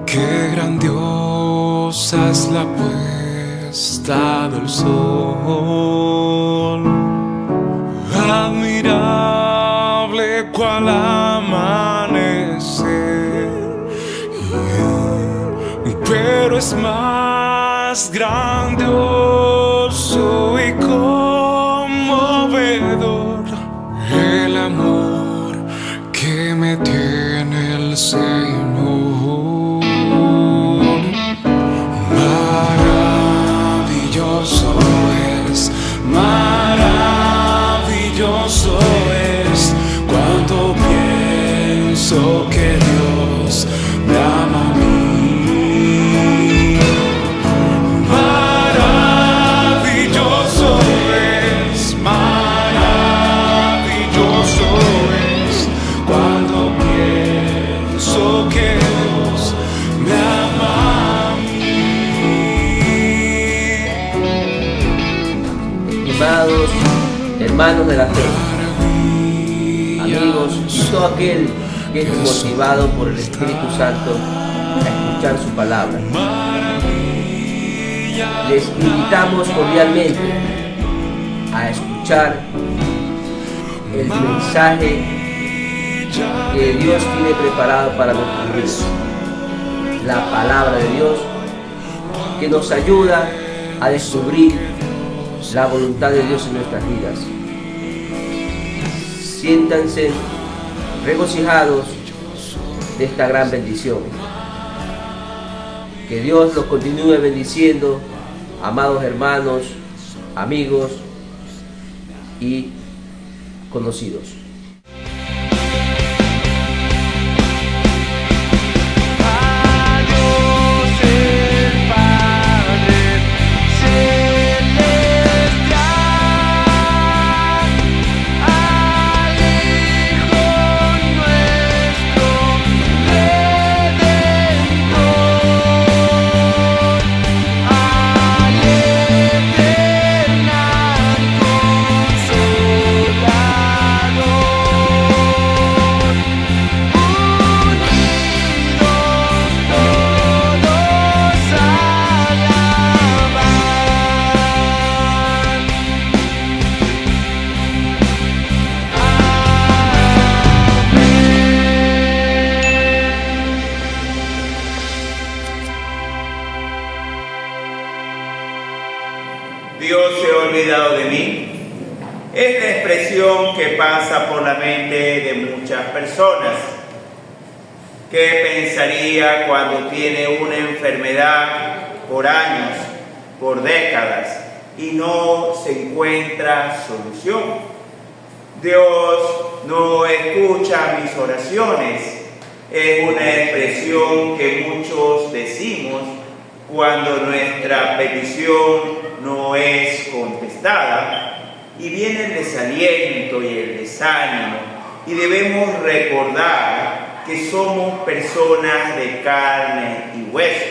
Qué grandiosa es la puesta del sol, admirable cual amanecer, pero es más grandioso y conmovedor el amor que me tiene el Señor. Maravilloso es cuando pienso que Dios me ama a mí. Maravilloso es cuando pienso que Dios me ama a mí. Estimados hermanos de la fe, amigos y todo aquel que es motivado por el Espíritu Santo a escuchar su palabra, les invitamos cordialmente a escuchar el mensaje que Dios tiene preparado para nuestras vidas, la palabra de Dios que nos ayuda a descubrir la voluntad de Dios en nuestras vidas. Siéntanse regocijados de esta gran bendición. Que Dios los continúe bendiciendo, amados hermanos, amigos y conocidos. Dios se ha olvidado de mí. Es la expresión que pasa por la mente de muchas personas. ¿Qué pensaría cuando tiene una enfermedad por años, por décadas, y no se encuentra solución? Dios no escucha mis oraciones. Es una expresión que muchos decimos cuando nuestra petición no es contestada, y viene el desaliento y el desánimo, y debemos recordar que somos personas de carne y hueso.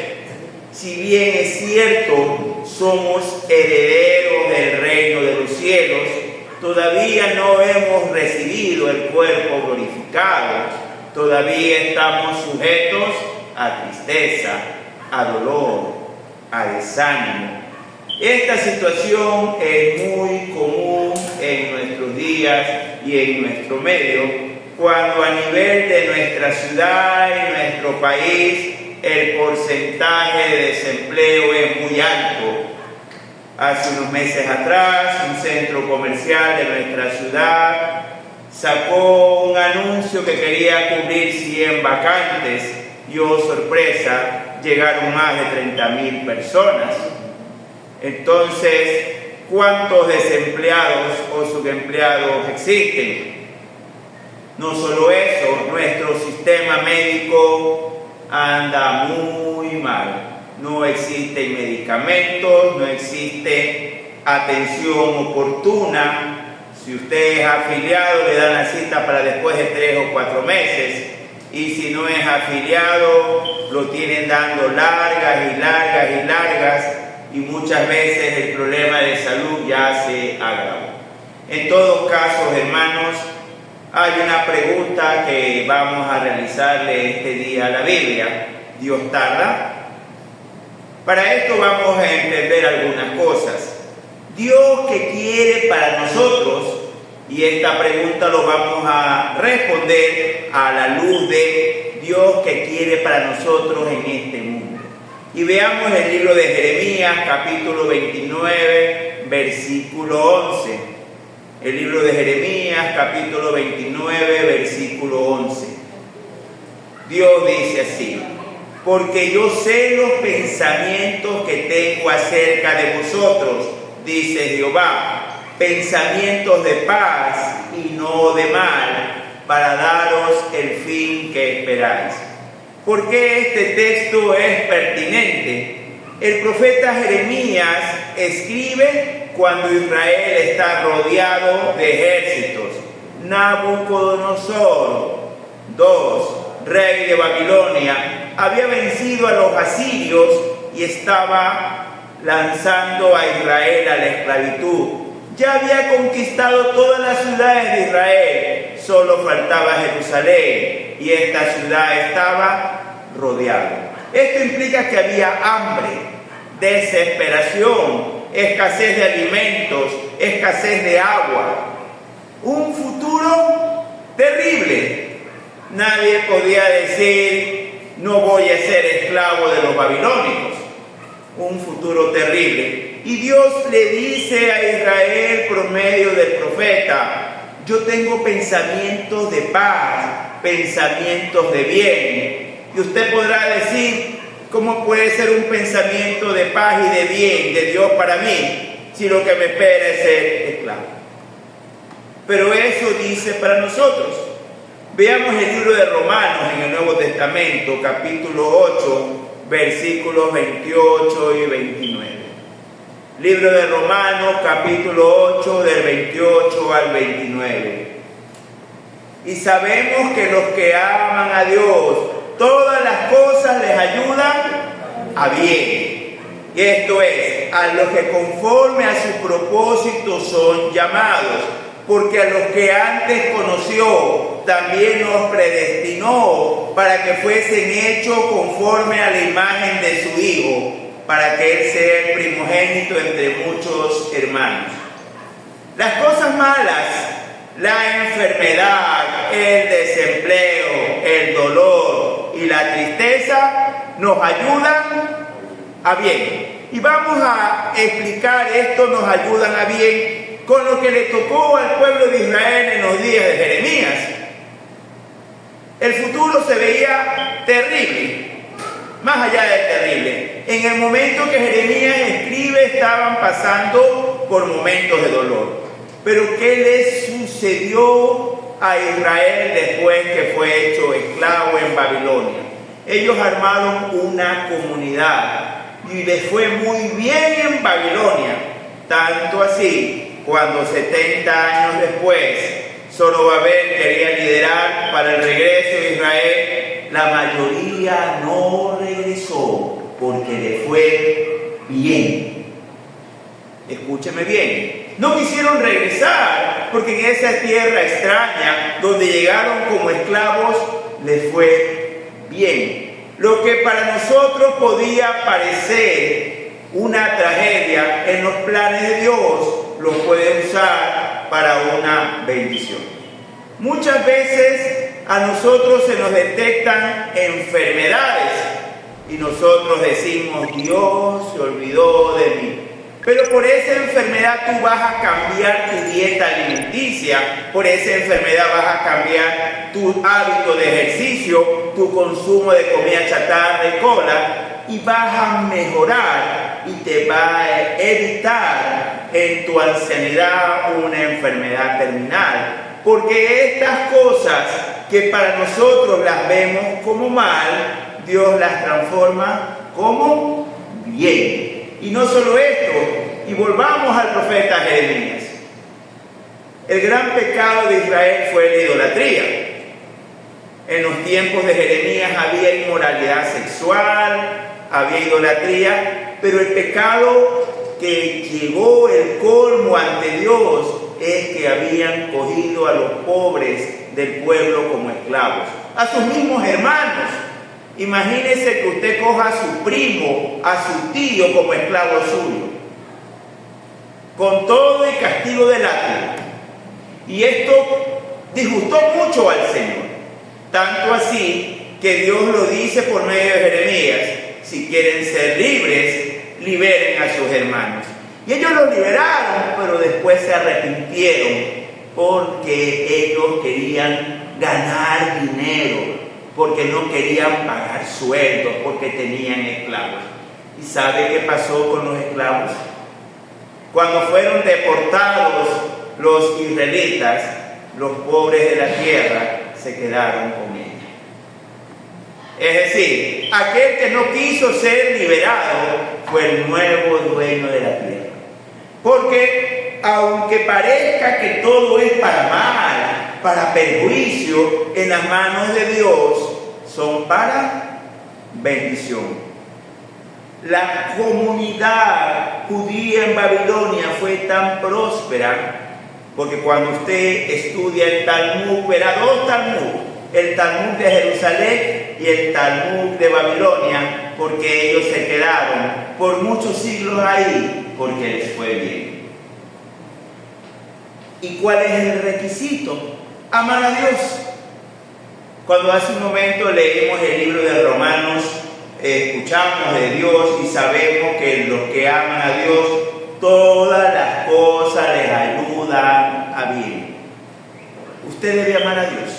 Si bien es cierto, somos herederos del reino de los cielos, todavía no hemos recibido el cuerpo glorificado, todavía estamos sujetos a tristeza, a dolor, a desánimo. Esta situación es muy común en nuestros días y en nuestro medio, cuando a nivel de nuestra ciudad y nuestro país el porcentaje de desempleo es muy alto. Hace unos meses atrás, un centro comercial de nuestra ciudad sacó un anuncio que quería cubrir 100 vacantes y, oh sorpresa, llegaron más de 30.000 personas. Entonces, ¿cuántos desempleados o subempleados existen? No solo eso, nuestro sistema médico anda muy mal. No existen medicamentos, no existe atención oportuna. Si usted es afiliado, le dan la cita para después de 3 o 4 meses. Y si no es afiliado, lo tienen dando largas y largas y largas. Y muchas veces el problema de salud ya se agravó. En todos casos, hermanos, hay una pregunta que vamos a realizarle este día a la Biblia. ¿Dios tarda? Para esto vamos a entender algunas cosas. Dios, ¿qué quiere para nosotros? Y esta pregunta lo vamos a responder a la luz de Dios, ¿qué quiere para nosotros en este mundo? Y veamos el libro de Jeremías, capítulo 29, versículo 11. El libro de Jeremías, capítulo 29, versículo 11. Dios dice así: porque yo sé los pensamientos que tengo acerca de vosotros, dice Jehová, pensamientos de paz y no de mal, para daros el fin que esperáis. ¿Por qué este texto es pertinente? El profeta Jeremías escribe cuando Israel está rodeado de ejércitos. Nabucodonosor II, rey de Babilonia, había vencido a los asirios y estaba lanzando a Israel a la esclavitud. Ya había conquistado todas las ciudades de Israel, solo faltaba Jerusalén y esta ciudad estaba rodeada. Esto implica que había hambre, desesperación, escasez de alimentos, escasez de agua. Un futuro terrible. Nadie podía decir, no voy a ser esclavo de los babilónicos. Un futuro terrible. Y Dios le dice a Israel por medio del profeta: yo tengo pensamientos de paz, pensamientos de bien. Y usted podrá decir, ¿cómo puede ser un pensamiento de paz y de bien de Dios para mí, si lo que me espera es ser esclavo? Pero eso dice para nosotros. Veamos el libro de Romanos en el Nuevo Testamento, capítulo 8, versículos 28 y 29. Libro de Romanos, capítulo 8, del 28 al 29. Y sabemos que los que aman a Dios, todas las cosas les ayudan a bien. Y esto es, a los que conforme a su propósito son llamados. Porque a los que antes conoció, también los predestinó para que fuesen hechos conforme a la imagen de su Hijo, para que Él sea el primogénito entre muchos hermanos. Las cosas malas, la enfermedad, el desempleo, el dolor y la tristeza nos ayudan a bien. Y vamos a explicar esto, nos ayudan a bien, con lo que le tocó al pueblo de Israel en los días de Jeremías. El futuro se veía terrible, más allá de terrible. En el momento que Jeremías escribe, estaban pasando por momentos de dolor. Pero ¿qué les sucedió a Israel después que fue hecho esclavo en Babilonia? Ellos armaron una comunidad y les fue muy bien en Babilonia, tanto así cuando 70 años después Zorobabel quería liderar para el regreso de Israel, la mayoría no regresó porque le fue bien. Escúcheme bien, no quisieron regresar porque en esa tierra extraña donde llegaron como esclavos les fue bien. Lo que para nosotros podía parecer una tragedia, en los planes de Dios lo puede usar para una bendición. Muchas veces a nosotros se nos detectan enfermedades y nosotros decimos, Dios se olvidó de mí. Pero por esa enfermedad tú vas a cambiar tu dieta alimenticia, por esa enfermedad vas a cambiar tu hábito de ejercicio, tu consumo de comida chatarra y cola, y vas a mejorar y te va a evitar en tu ancianidad una enfermedad terminal. Porque estas cosas que para nosotros las vemos como mal, Dios las transforma como bien. Y no solo esto, y volvamos al profeta Jeremías. El gran pecado de Israel fue la idolatría. En los tiempos de Jeremías había inmoralidad sexual, había idolatría, pero el pecado que llegó el colmo ante Dios es que habían cogido a los pobres del pueblo como esclavos, a sus mismos hermanos. Imagínese que usted coja a su primo, a su tío como esclavo suyo, con todo el castigo del látigo. Y esto disgustó mucho al Señor, tanto así que Dios lo dice por medio de Jeremías: si quieren ser libres, liberen a sus hermanos. Y ellos los liberaron, pero después se arrepintieron porque ellos querían ganar dinero, porque no querían pagar sueldos, porque tenían esclavos. ¿Y sabe qué pasó con los esclavos? Cuando fueron deportados los israelitas, los pobres de la tierra se quedaron con ella. Es decir, aquel que no quiso ser liberado fue el nuevo dueño de la tierra. Porque aunque parezca que todo es para mal, para perjuicio, en las manos de Dios son para bendición. La comunidad judía en Babilonia fue tan próspera, porque cuando usted estudia el Talmud, verá dos Talmud: el Talmud de Jerusalén y el Talmud de Babilonia, porque ellos se quedaron por muchos siglos ahí, porque les fue bien. ¿Y cuál es el requisito? Amar a Dios. Cuando hace un momento leímos el libro de Romanos, escuchamos de Dios y sabemos que los que aman a Dios, todas las cosas les ayudan a bien. Usted debe amar a Dios.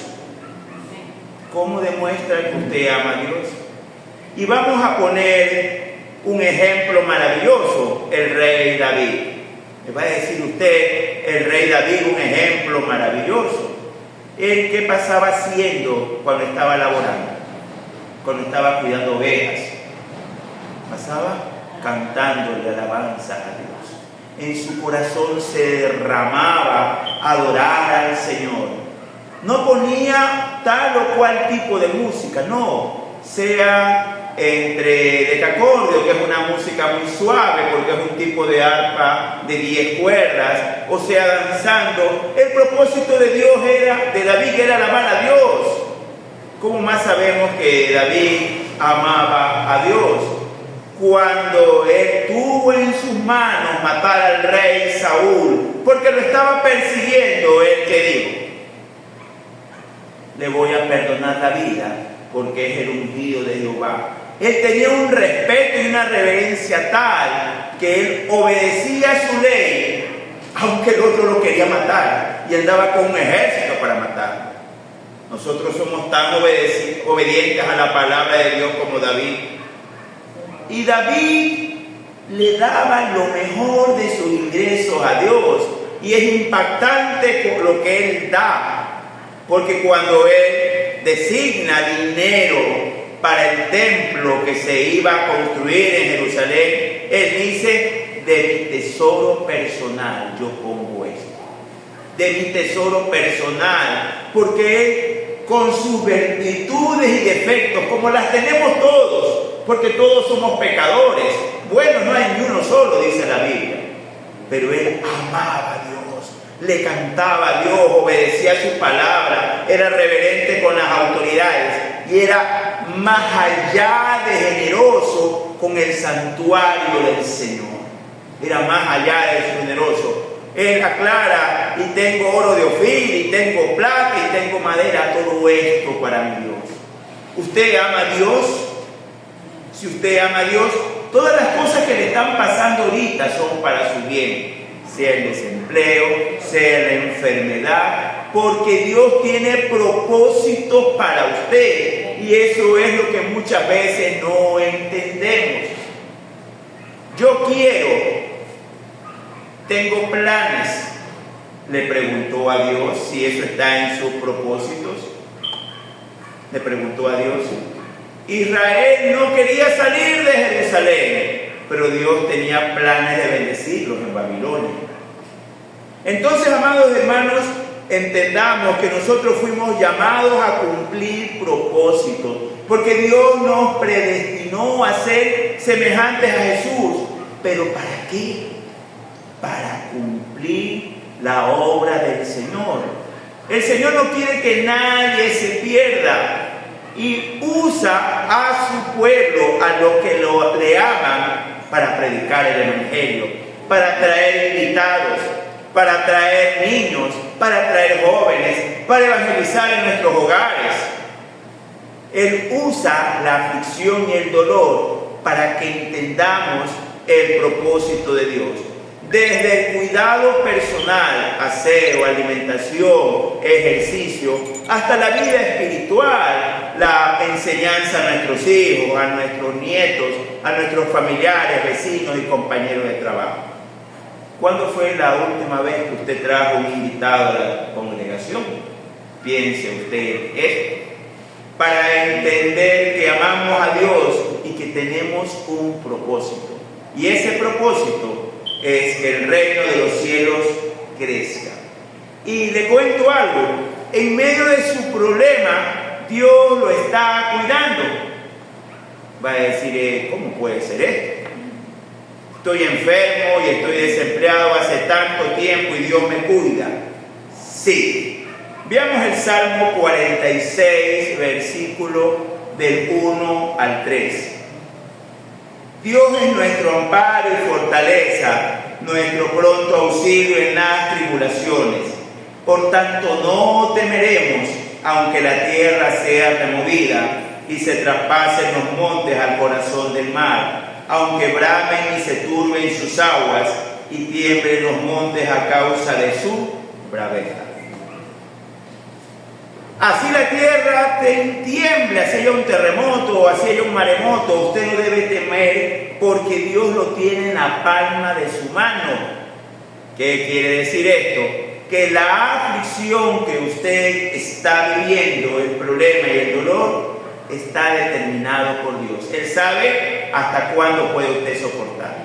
¿Cómo demuestra que usted ama a Dios? Y vamos a poner un ejemplo maravilloso: el rey David. Le va a decir usted, el rey David, un ejemplo maravilloso. ¿Él qué pasaba haciendo cuando estaba laborando? Cuando estaba cuidando ovejas. Pasaba cantando alabanza a Dios. En su corazón se derramaba adorar al Señor. No ponía tal o cual tipo de música, no, sea entre decacordio, que es una música muy suave porque es un tipo de arpa de 10 cuerdas, o sea danzando. El propósito de David era alabar a Dios. ¿Cómo más sabemos que David amaba a Dios? Cuando él tuvo en sus manos matar al rey Saúl, porque lo estaba persiguiendo, él que dijo: le voy a perdonar la vida porque es el ungido de Jehová. Él tenía un respeto y una reverencia tal que él obedecía su ley, aunque el otro lo quería matar y andaba con un ejército para matar. Nosotros somos tan obedientes a la palabra de Dios como David. Y David le daba lo mejor de sus ingresos a Dios, y es impactante lo que él da, porque cuando él designa dinero para el templo que se iba a construir en Jerusalén, él dice: de mi tesoro personal yo pongo esto, de mi tesoro personal, porque él, con sus virtudes y defectos, como las tenemos todos, porque todos somos pecadores, bueno, no hay ni uno solo, dice la Biblia, pero él amaba a Dios, le cantaba a Dios, obedecía su palabra, era reverente con las autoridades y era más allá de generoso con el santuario del Señor. Era más allá de generoso. Él aclara: y tengo oro de Ofir, y tengo plata, y tengo madera, todo esto para mi Dios. ¿Usted ama a Dios? Si usted ama a Dios, todas las cosas que le están pasando ahorita son para su bien, sea el desempleo, sea la enfermedad, porque Dios tiene propósitos para usted, y eso es lo que muchas veces no entendemos. Yo tengo planes, le preguntó a Dios si eso está en sus propósitos. Le preguntó a Dios. Israel no quería salir de Jerusalén, pero Dios tenía planes de bendecirlos en Babilonia. Entonces, amados hermanos, entendamos que nosotros fuimos llamados a cumplir propósitos, porque Dios nos predestinó a ser semejantes a Jesús. ¿Pero para qué? Para cumplir la obra del Señor. El Señor no quiere que nadie se pierda. y usa a su pueblo, a los que le aman, para predicar el Evangelio, para traer invitados, para traer niños, para traer jóvenes, para evangelizar en nuestros hogares. Él usa la aflicción y el dolor para que entendamos el propósito de Dios. Desde el cuidado personal, aseo, alimentación, ejercicio, hasta la vida espiritual, la enseñanza a nuestros hijos, a nuestros nietos, a nuestros familiares, vecinos y compañeros de trabajo. ¿Cuándo fue la última vez que usted trajo un invitado a la congregación? Piense usted esto. Para entender que amamos a Dios y que tenemos un propósito. Y ese propósito es que el reino de los cielos crezca. Y le cuento algo, en medio de su problema, Dios lo está cuidando. Va a decir, ¿cómo puede ser esto? Estoy enfermo y estoy desempleado hace tanto tiempo y Dios me cuida. Sí. Veamos el Salmo 46, versículo del 1 al 3. Dios es nuestro amparo y fortaleza, nuestro pronto auxilio en las tribulaciones. Por tanto, no temeremos, aunque la tierra sea removida y se traspasen los montes al corazón del mar, aunque bramen y se turben sus aguas y tiemblen los montes a causa de su braveza. Así la tierra tiemble, así haya un terremoto, así haya un maremoto, usted no debe temer porque Dios lo tiene en la palma de su mano. ¿Qué quiere decir esto? Que la aflicción que usted está viviendo, el problema y el dolor, está determinado por Dios. Él sabe hasta cuándo puede usted soportar,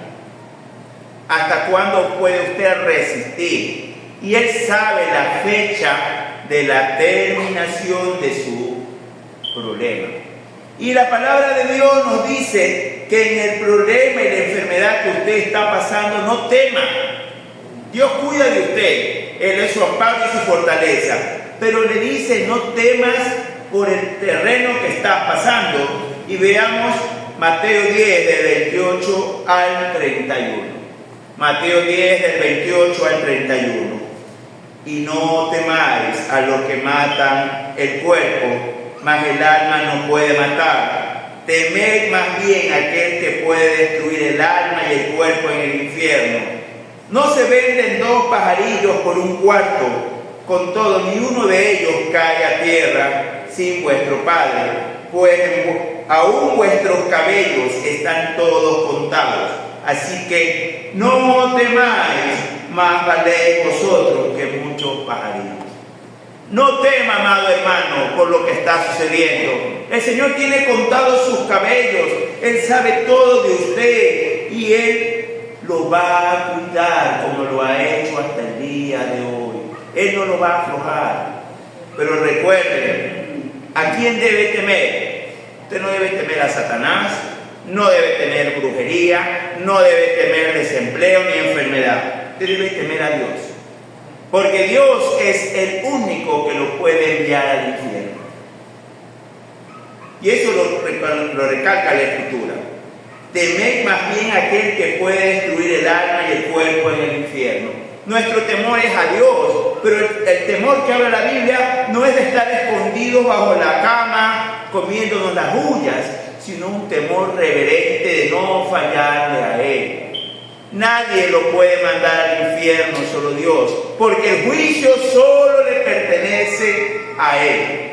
hasta cuándo puede usted resistir. Y Él sabe la fecha de la terminación de su problema. Y la palabra de Dios nos dice que en el problema y la enfermedad que usted está pasando, no tema. Dios cuida de usted, Él es su amparo y su fortaleza. Pero le dice, no temas por el terreno que estás pasando. Y veamos Mateo 10, del 28 al 31. Mateo 10, del 28 al 31. Y no temáis a los que matan el cuerpo, mas el alma no puede matar. Temed más bien a aquel que puede destruir el alma y el cuerpo en el infierno. No se venden dos pajarillos por un cuarto, con todo ni uno de ellos cae a tierra sin vuestro Padre, pues aún vuestros cabellos están todos contados. Así que no temáis, más valéis vosotros que muchos pajarillos. No tema, amado hermano, por lo que está sucediendo. El Señor tiene contados sus cabellos, Él sabe todo de usted y Él lo va a cuidar como lo ha hecho hasta el día de hoy. Él no lo va a aflojar. Pero recuerden, ¿a quién debe temer? Usted no debe temer a Satanás, no debe temer brujería, no debe temer desempleo ni enfermedad. Usted debe temer a Dios, porque Dios es el único que lo puede enviar al infierno. Y eso lo recalca la Escritura. Temed más bien a aquel que puede destruir el alma y el cuerpo en el infierno. Nuestro temor es a Dios, pero el temor que habla la Biblia no es de estar escondidos bajo la cama comiéndonos las uñas, sino un temor reverente de no fallarle a Él. Nadie lo puede mandar al infierno, solo Dios, porque el juicio solo le pertenece a Él.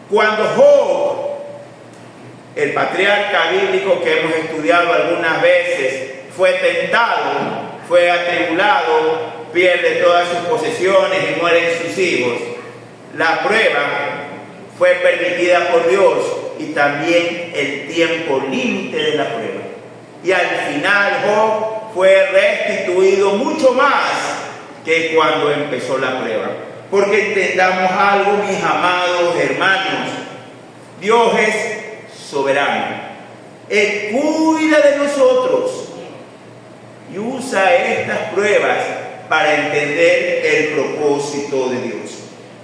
Cuando Job, el patriarca bíblico que hemos estudiado algunas veces, fue tentado, fue atribulado, pierde todas sus posesiones y mueren sus hijos, la prueba fue permitida por Dios y también el tiempo límite de la prueba. Y al final Job fue restituido mucho más que cuando empezó la prueba. Porque entendamos algo, mis amados hermanos, Dios es soberano. Él cuida de nosotros y usa estas pruebas para entender el propósito de Dios.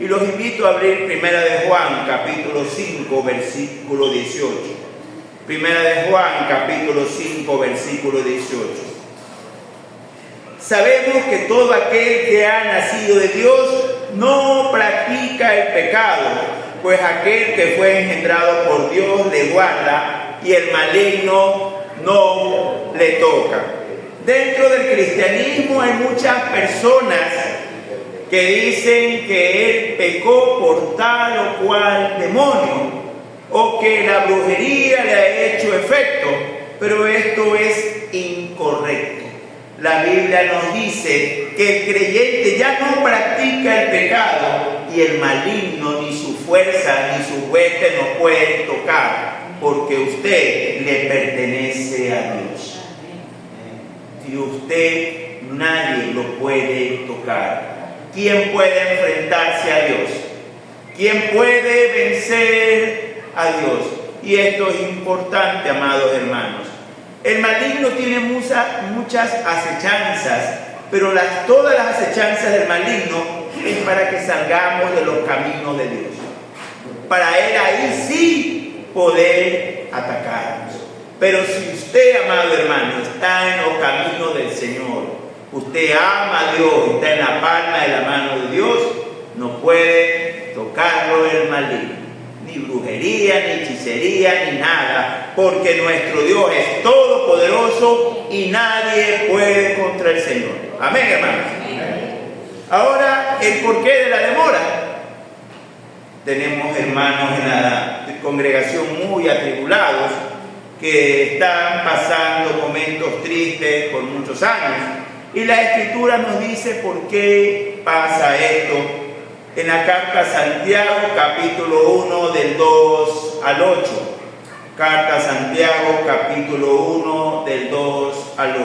Y los invito a abrir Primera de Juan, capítulo 5, versículo 18. Primera de Juan, capítulo 5, versículo 18. Sabemos que todo aquel que ha nacido de Dios no practica el pecado, pues aquel que fue engendrado por Dios le guarda y el maligno no le toca. Dentro del cristianismo hay muchas personas que dicen que él pecó por tal o cual demonio, o que la brujería le ha hecho efecto, pero esto es incorrecto. La Biblia nos dice que el creyente ya no practica el pecado y el maligno ni su fuerza ni su hueste nos pueden tocar, porque usted le pertenece a Dios. Si usted, nadie lo puede tocar. ¿Quién puede enfrentarse a Dios? ¿Quién puede vencer a Dios? Y esto es importante, amados hermanos. El maligno tiene muchas acechanzas, pero todas las acechanzas del maligno es para que salgamos de los caminos de Dios. Para él ahí sí poder atacarnos. Pero si usted, amado hermano, está en los caminos del Señor, usted ama a Dios, está en la palma de la mano de Dios, no puede tocarlo el maligno. Ni brujería, ni hechicería, ni nada, porque nuestro Dios es todopoderoso y nadie puede contra el Señor. Amén, hermanos. Ahora, el porqué de la demora. Tenemos hermanos en la congregación muy atribulados que están pasando momentos tristes por muchos años. Y la Escritura nos dice por qué pasa esto. En la carta a Santiago, capítulo 1, del 2 al 8. Carta a Santiago, capítulo 1, del 2 al 8.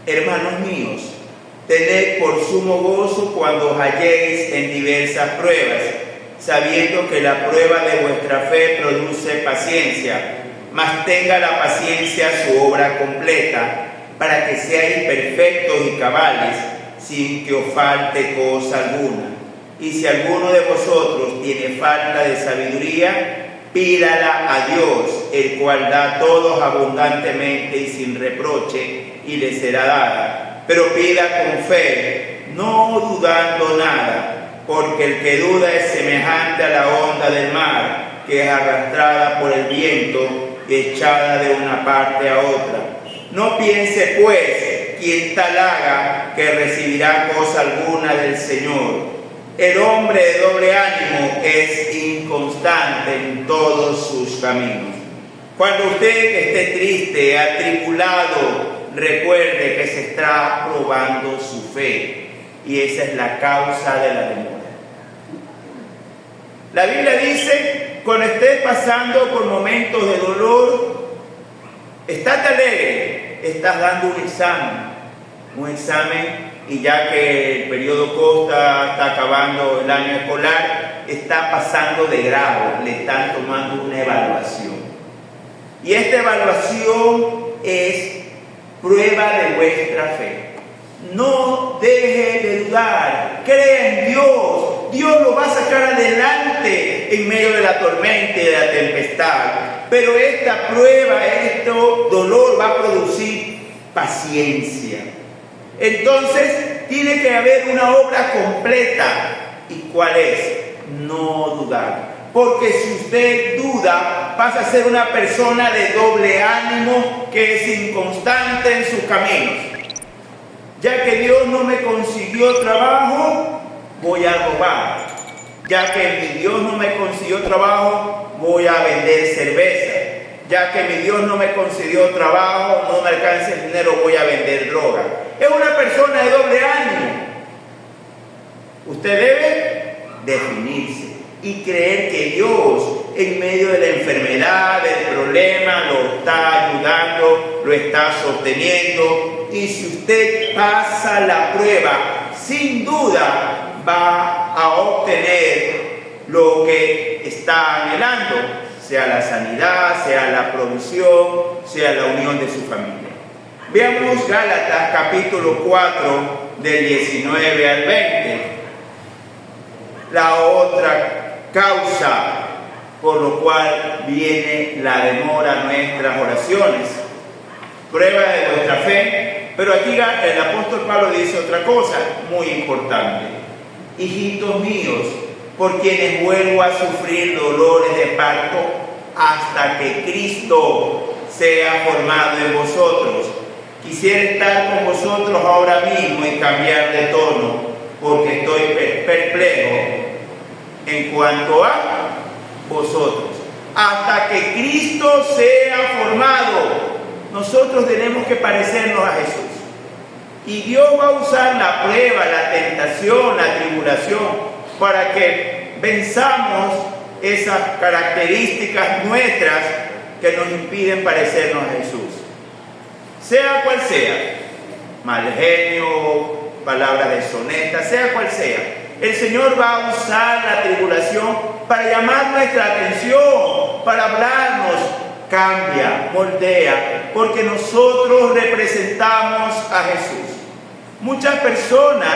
Hermanos míos, tened por sumo gozo cuando os halléis en diversas pruebas, sabiendo que la prueba de vuestra fe produce paciencia, mas tenga la paciencia su obra completa, para que seáis perfectos y cabales, sin que os falte cosa alguna. Y si alguno de vosotros tiene falta de sabiduría, pídala a Dios, el cual da a todos abundantemente y sin reproche, y le será dada. Pero pida con fe, no dudando nada, porque el que duda es semejante a la onda del mar, que es arrastrada por el viento y echada de una parte a otra. No piense pues quien tal haga que recibirá cosa alguna del Señor. El hombre de doble ánimo es inconstante en todos sus caminos. Cuando usted esté triste, atribulado, recuerde que se está probando su fe, y esa es la causa de la demora. La Biblia dice, cuando estés pasando por momentos de dolor, estate alegre. Estás dando un examen, y ya que el periodo Costa está acabando el año escolar, está pasando de grado, le están tomando una evaluación. Y esta evaluación es prueba de vuestra fe. No deje de dudar, crea en Dios. Dios lo va a sacar adelante en medio de la tormenta y de la tempestad. Pero esta prueba, este dolor va a producir paciencia. Entonces tiene que haber una obra completa. ¿Y cuál es? No dudar. Porque si usted duda, pasa a ser una persona de doble ánimo que es inconstante en sus caminos. Ya que Dios no me consiguió trabajo, voy a robar. Ya que mi Dios no me consiguió trabajo, voy a vender cerveza. Ya que mi Dios no me concedió trabajo, no me alcanza el dinero, voy a vender droga. Es una persona de doble ánimo. Usted debe definirse y creer que Dios, en medio de la enfermedad, del problema, lo está ayudando, lo está sosteniendo. Y si usted pasa la prueba, sin duda va a obtener lo que está anhelando, sea la sanidad, sea la provisión, sea la unión de su familia. Veamos Gálatas capítulo 4 del 19 al 20. la otra causa por lo cual viene la demora a nuestras oraciones. Prueba de vuestra fe, pero aquí el apóstol Pablo dice otra cosa muy importante. Hijitos míos, por quienes vuelvo a sufrir dolores de parto hasta que Cristo sea formado en vosotros. Quisiera estar con vosotros ahora mismo y cambiar de tono, porque estoy perplejo en cuanto a vosotros. Hasta que Cristo sea formado, nosotros tenemos que parecernos a Jesús. Y Dios va a usar la prueba, la tentación, la tribulación, para que venzamos esas características nuestras que nos impiden parecernos a Jesús. Sea cual sea, mal genio, palabras deshonestas, sea cual sea, el Señor va a usar la tribulación para llamar nuestra atención, para hablarnos. Cambia, moldea, porque nosotros representamos a Jesús. Muchas personas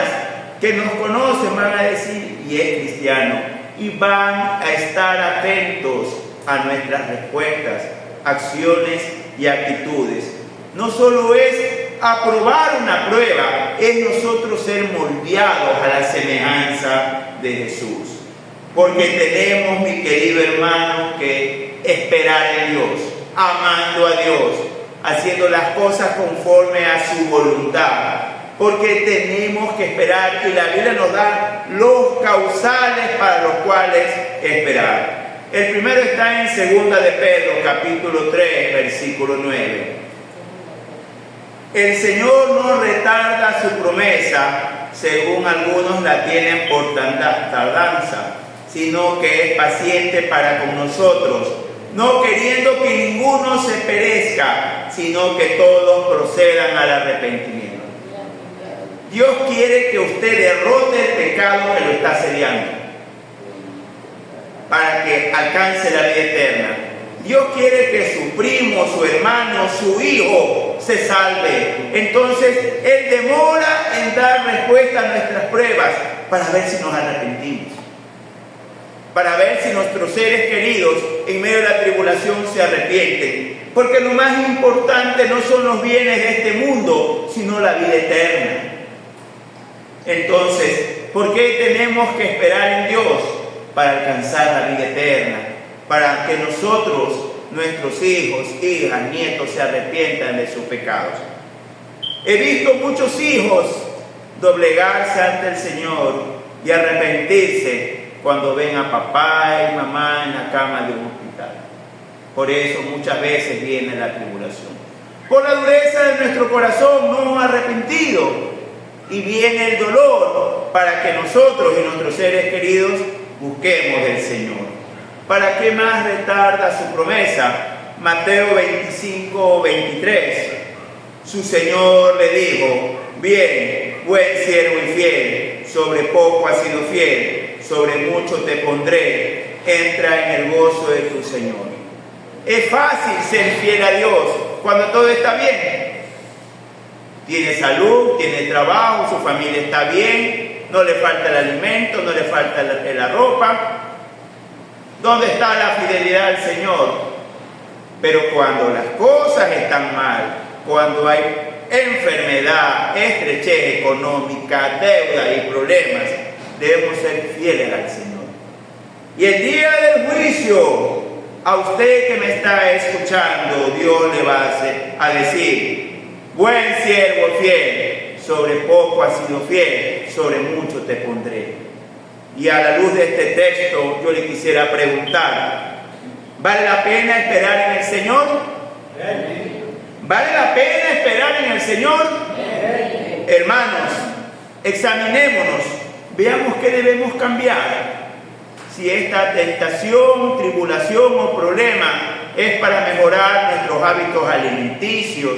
que nos conocen van a decir, y es cristiano, y van a estar atentos a nuestras respuestas, acciones y actitudes. No solo es aprobar una prueba, es nosotros ser moldeados a la semejanza de Jesús. Porque tenemos, mi querido hermano, que esperar en Dios, amando a Dios, haciendo las cosas conforme a su voluntad. Porque tenemos que esperar, y la Biblia nos da los causales para los cuales esperar. El primero está en 2 de Pedro, capítulo 3, versículo 9. El Señor no retarda su promesa, según algunos la tienen por tardanza, sino que es paciente para con nosotros, no queriendo que ninguno se perezca, sino que todos procedan al arrepentimiento. Dios quiere que usted derrote el pecado que lo está asediando, para que alcance la vida eterna. Dios quiere que su primo, su hermano, su hijo se salve. Entonces, Él demora en dar respuesta a nuestras pruebas para ver si nos arrepentimos. Para ver si nuestros seres queridos en medio de la tribulación se arrepienten. Porque lo más importante no son los bienes de este mundo, sino la vida eterna. Entonces, ¿por qué tenemos que esperar en Dios? Para alcanzar la vida eterna. Para que nosotros, nuestros hijos, hijas, nietos se arrepientan de sus pecados. He visto muchos hijos doblegarse ante el Señor y arrepentirse cuando ven a papá y mamá en la cama de un hospital. Por eso muchas veces viene la tribulación. Por la dureza de nuestro corazón no hemos arrepentido y viene el dolor para que nosotros y nuestros seres queridos busquemos del Señor. ¿Para qué más retarda su promesa? Mateo 25, 23. Su Señor le dijo: bien, buen siervo y fiel, sobre poco has sido fiel, sobre mucho te pondré, entra en el gozo de tu Señor. Es fácil ser fiel a Dios cuando todo está bien. Tiene salud, tiene trabajo, su familia está bien, no le falta el alimento, no le falta la ropa. ¿Dónde está la fidelidad al Señor? Pero cuando las cosas están mal, cuando hay enfermedad, estrechez económica, deuda y problemas, debemos ser fieles al Señor. Y el día del juicio, a usted que me está escuchando, Dios le va a decir: buen siervo fiel, sobre poco has sido fiel, sobre mucho te pondré. Y a la luz de este texto, yo le quisiera preguntar: ¿vale la pena esperar en el Señor? ¿Vale la pena esperar en el Señor? Hermanos, examinémonos, veamos qué debemos cambiar. Si esta tentación, tribulación o problema es para mejorar nuestros hábitos alimenticios,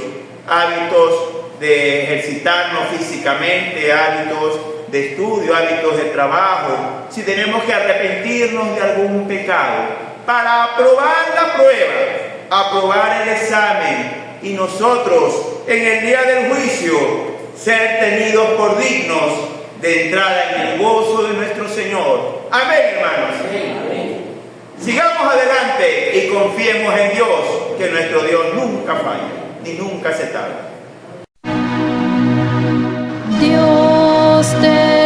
hábitos de ejercitarnos físicamente, hábitos de estudio, hábitos de trabajo, si tenemos que arrepentirnos de algún pecado, para aprobar la prueba, aprobar el examen, y nosotros en el día del juicio ser tenidos por dignos de entrada en el gozo de nuestro Señor. Amén, hermanos. Sigamos adelante y confiemos en Dios, que nuestro Dios nunca falla, ni nunca se tarda. Dios te